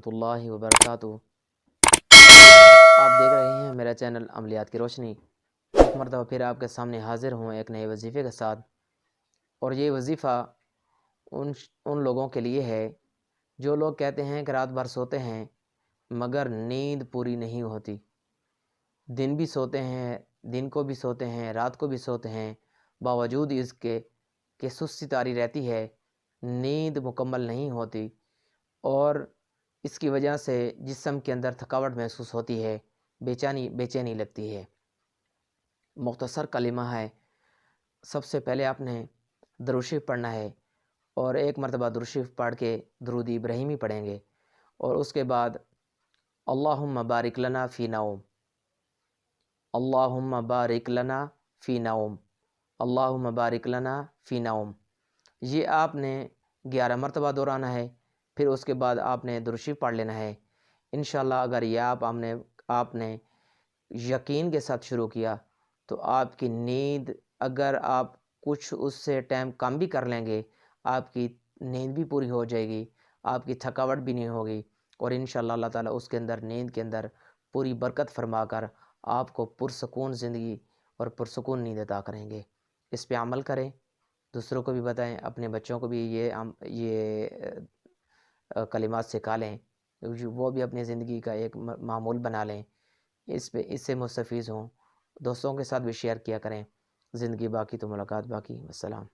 वरहमतुल्लाहि वबरकातुहू। आप देख रहे हैं मेरा चैनल अमलियात की रोशनी। एक मरतबा फिर आपके सामने हाजिर हूँ एक नए वजीफ़े के साथ। और ये वजीफ़ा उन लोगों के लिए है जो लोग कहते हैं कि रात भर सोते हैं मगर नींद पूरी नहीं होती। दिन भी सोते हैं, दिन को भी सोते हैं, रात को भी सोते हैं, बावजूद इसके कि सुस्ती तारी रहती है, नींद मुकम्मल नहीं होती और इसकी वजह से जिस्म के अंदर थकावट महसूस होती है, बेचैनी लगती है। मुख्तसर कलिमा है। सबसे पहले आपने दुरूद शरीफ पढ़ना है और एक मरतबा दुरूद शरीफ पढ़ के दुरूद इब्राहिमी पढ़ेंगे और उसके बाद अल्लाहुम्मा बारिक लना फ़ी नौम, अल्लाहुम्मा बारिक लना फ़ी नौम, अल्लाहुम्मा बारिक लना फ़ी नौम। ये आपने 11 मरतबा दोहराना है। फिर उसके बाद आपने दुरूद शरीफ पढ़ लेना है। इंशाअल्लाह अगर यह आपने यकीन के साथ शुरू किया तो आपकी नींद, अगर आप कुछ उससे टाइम कम भी कर लेंगे, आपकी नींद भी पूरी हो जाएगी, आपकी थकावट भी नहीं होगी और इंशाअल्लाह अल्लाह ताला उसके अंदर नींद के अंदर पूरी बरकत फरमा कर आपको पुरसकून ज़िंदगी और पुरसकून नींद अता करेंगे। इस पे अमल करें, दूसरों को भी बताएं, अपने बच्चों को भी ये कलिमात सिखा लें, वो भी अपनी ज़िंदगी का एक मामूल बना लें। इससे मुस्तफ़ीज़ हों। दोस्तों के साथ भी शेयर किया करें। ज़िंदगी बाकी तो मुलाकात बाकी। वस्सलाम।